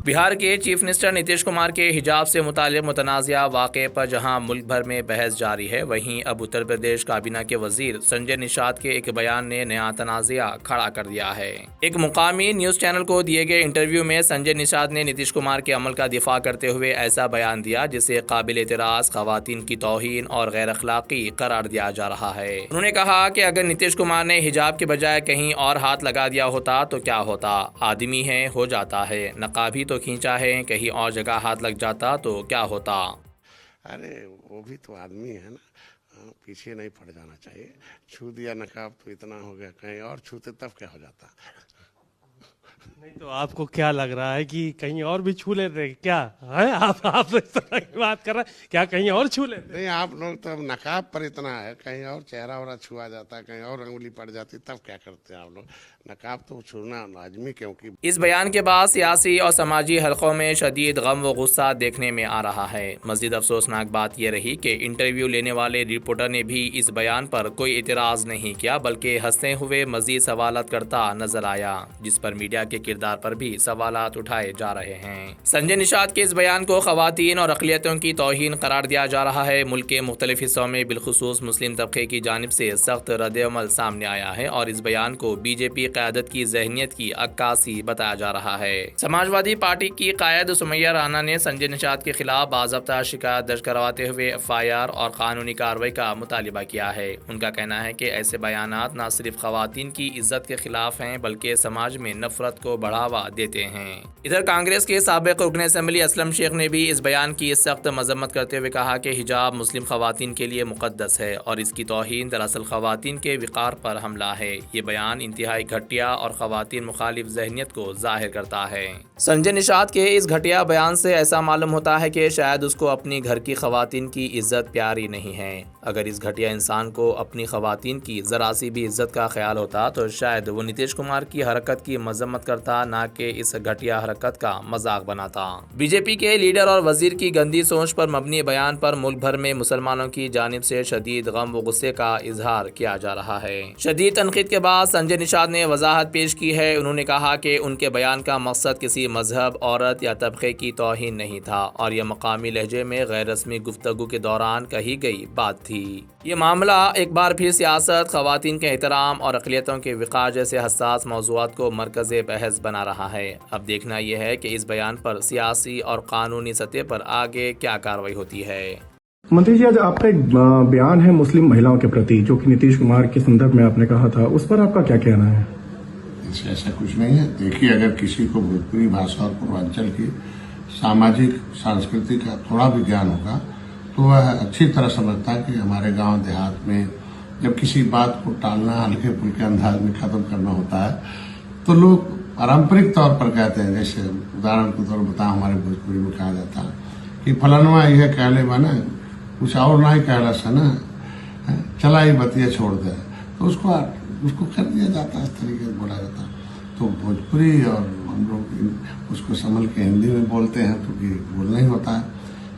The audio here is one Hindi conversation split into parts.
बिहार के चीफ मिनिस्टर नीतीश कुमार के हिजाब से मुताल्लिक़ मुतनाज़िया वाक़े पर जहां मुल्क भर में बहस जारी है, वहीं अब उत्तर प्रदेश काबीना के वजीर संजय निषाद के एक बयान ने नया तनाज़िया खड़ा कर दिया है। एक मुकामी न्यूज़ चैनल को दिए गए इंटरव्यू में संजय निषाद ने नीतीश कुमार के अमल का दिफा करते हुए ऐसा बयान दिया जिसे काबिल एतराज़, ख़वातीन की तौहीन और गैर अखलाक़ी करार दिया जा रहा है। उन्होंने कहा कि अगर नीतीश कुमार ने हिजाब के बजाय कहीं और हाथ लगा दिया होता तो क्या होता। आदमी है, हो जाता है, नकाब तो खींचा है, कहीं और जगह हाथ लग जाता तो क्या होता। अरे वो भी तो आदमी है ना, पीछे नहीं पड़ जाना चाहिए। छू दिया नकाब तो इतना हो गया, कहीं और छूते तब क्या हो जाता। नहीं तो आपको क्या लग रहा है कि कहीं और भी छू लेते क्या है? आप इस तरह की बात कर रहे हैं, क्या कहीं और छू लेते? नहीं, आप लोग तो अब नकाब पर इतना है, कहीं और चेहरा वरा छुआ जाता, कहीं और अंगुली पड़ जाती, तब क्या करते हैं आप लोग। नकाब तो छूना लाजमी, क्योंकि इस बयान के बाद सियासी और समाजी हलकों में शदीद गम व गुस्सा देखने में आ रहा है। मज़ीद अफसोसनाक बात यह रही कि इंटरव्यू लेने वाले रिपोर्टर ने भी इस बयान पर कोई एतराज़ नहीं किया, बल्कि हंसते हुए मज़ीद सवालात करता नजर आया, जिस पर मीडिया के किरदार पर भी सवालात उठाए जा रहे हैं। संजय निषाद के इस बयान को ख़वातीन और अक़लियतों की तौहीन करार दिया जा रहा है। मुल्क के मुख्तलिफ हिस्सों में बिलखुसूस मुस्लिम तबके की जानिब से सख्त रद्द-ए-अमल सामने आया है और इस बयान को बीजेपी क़यादत की ज़हनियत की अक्कासी बताया जा रहा है। समाजवादी पार्टी की कायद सुमैया राना ने संजय निषाद के खिलाफ बाज़ाब्ता शिकायत दर्ज करवाते हुए FIR और कानूनी कार्रवाई का मुतालिबा किया है। उनका कहना है कि ऐसे बयानात न सिर्फ ख़वातीन की इज्जत के खिलाफ हैं, बल्कि समाज में नफरत को बढ़ावा देते हैं। इधर कांग्रेस के साबिक़ रुकन असेंबली असलम शेख ने भी इस बयान की सख्त मजम्मत करते हुए कहा कि हिजाब मुस्लिम ख़वातीन के लिए मुक़द्दस है और इसकी तौहीन दरअसल ख़वातीन के विक़ार पर हमला है। ये बयान इंतहाई घटिया और ख़वातीन मुखालिफ ज़हनियत को ज़ाहिर करता है। संजय निषाद के इस घटिया बयान से ऐसा मालूम होता है कि शायद उसको अपनी घर की ख़वातीन की इज्जत प्यारी नहीं है। अगर इस घटिया इंसान को अपनी ख़वातीन की ज़रा सी भी इज्जत का ख्याल होता तो शायद वो नीतीश कुमार की हरकत की मजम्मत करता, ना कि इस घटिया हरकत का मजाक बनाता। बीजेपी के लीडर और वजीर की गंदी सोच पर मबनी बयान पर मुल्क भर में मुसलमानों की जानिब से शदीद गम व गुस्से का इजहार किया जा रहा है। शदीद तनकीद के बाद संजय निषाद ने वजाहत पेश की है। उन्होंने कहा कि उनके बयान का मकसद किसी मजहब, औरत या तबके की तौहीन नहीं था और यह मकामी लहजे में गैर रस्मी गुफ्तगू के दौरान कही गई बात थी। ये मामला एक बार फिर सियासत, ख़वातीन के एहतराम और अक़लियतों के विक़ार जैसे हसास मौज़ूआत को मरकज़ बहस बना रहा है। अब देखना यह है कि इस बयान पर सियासी और कानूनी सतह पर आगे क्या कार्रवाई होती है। मंत्री जी, आज आपका एक बयान है मुस्लिम महिलाओं के प्रति, जो कि नीतीश कुमार के संदर्भ में आपने कहा था, उस पर आपका क्या कहना है? ऐसा कुछ नहीं है। देखिए, अगर किसी को भोजपुरी भाषा और पूर्वांचल की सामाजिक सांस्कृतिक का थोड़ा भी ज्ञान होगा तो वह अच्छी तरह समझता है कि हमारे गांव देहात में जब किसी बात को टालना, हल्के फुल्के अंदाज में खत्म करना होता है तो लोग पारंपरिक तौर पर कहते हैं। जैसे उदाहरण के तौर पर बताओ, हमारे भोजपुरी में कहा जाता है कि फलानवा यह कहले बना, कुछ और ना ही कहला सा ना, चला ही बतिया छोड़ दे, तो उसको कर दिया जाता है, इस तरीके से बोला जाता है। तो भोजपुरी और हम लोग उसको संभल के हिंदी में बोलते हैं, तो ये बोलना ही होता है।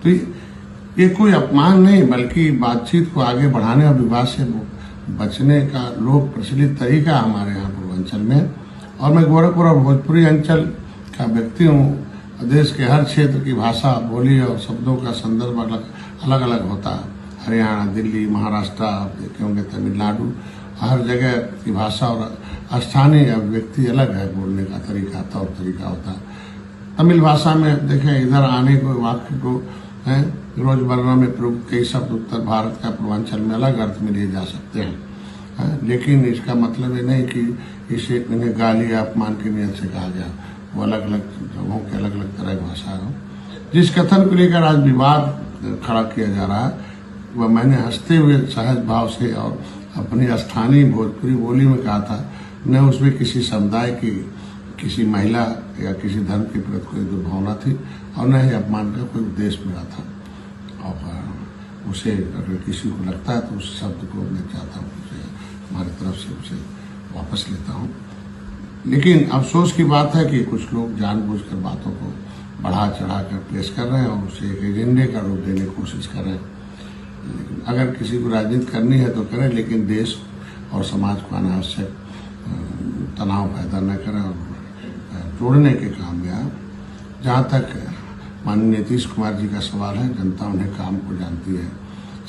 तो ये कोई अपमान नहीं, बल्कि बातचीत को आगे बढ़ाने और विवाद से बचने का लोक प्रचलित तरीका हमारे यहाँ पूर्वांचल में। और मैं गोरखपुर और भोजपुरी अंचल का व्यक्ति हूँ। देश के हर क्षेत्र की भाषा, बोली और शब्दों का संदर्भ अलग अलग होता है। हरियाणा, दिल्ली, महाराष्ट्र, आप देखेंगे तमिलनाडु, हर जगह की भाषा और स्थानीय अभिव्यक्ति अलग है, बोलने का तरीका, तौर तरीका होता है। तमिल भाषा में देखें, इधर आने को वाक्य को रोजमर्रा में प्रयुक्त कई शब्द उत्तर भारत का पूर्वांचल में अलग अर्थ में लिए जा सकते हैं, लेकिन इसका मतलब ये नहीं कि इसे इन्हें गाली या अपमान की नीयत से कहा गया। वो अलग अलग जगहों के अलग अलग तरह की भाषा है। जिस कथन को लेकर आज विवाद खड़ा किया जा रहा है, वह मैंने हंसते हुए सहज भाव से और अपनी स्थानीय भोजपुरी बोली में कहा था। न उसमें किसी समुदाय की, किसी महिला या किसी धर्म के प्रति कोई दुर्भावना थी और न ही अपमान का कोई उद्देश्य मिला था। और उसे अगर किसी को लगता है तो उस शब्द को मैं चाहता हूँ उसे हमारी तरफ से उसे वापस लेता हूँ। लेकिन अफसोस की बात है कि कुछ लोग जानबूझकर बातों को बढ़ा चढ़ा कर पेश कर रहे हैं और उसे एक एजेंडे का रूप देने की कोशिश कर रहे हैं। अगर किसी को राजनीति करनी है तो करें, लेकिन देश और समाज को अनावश्यक तनाव पैदा न करें और जोड़ने के काम में आए। जहाँ तक माननीय नीतीश कुमार जी का सवाल है, जनता उन्हें काम को जानती है,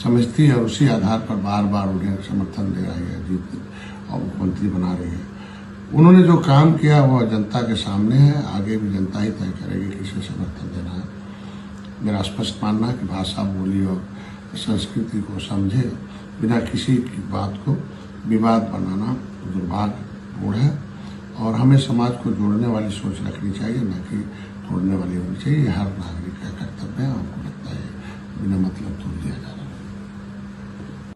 समझती है और उसी आधार पर बार बार उन्हें समर्थन दे रही है, जीत और मुख्यमंत्री बना रही है। उन्होंने जो काम किया वह जनता के सामने है, आगे भी जनता ही तय करेगी किसे समर्थन देना है। मेरा स्पष्ट मानना है कि भाषा, बोली और संस्कृति को समझे बिना किसी की बात को विवाद बनाना दुर्भाग्यपूर्ण है और हमें समाज को जोड़ने वाली सोच रखनी चाहिए, न कि तोड़ने वाली होनी चाहिए। यह हर नागरिक का कर्तव्य है। हमको लगता है बिना मतलब तोड़ दिया जा रहा है।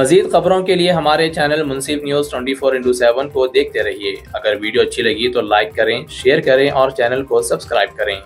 मजीद खबरों के लिए हमारे चैनल मुंसिफ न्यूज़ 24/7 को देखते रहिए। अगर वीडियो अच्छी लगी तो लाइक करें, शेयर करें और चैनल को सब्सक्राइब करें।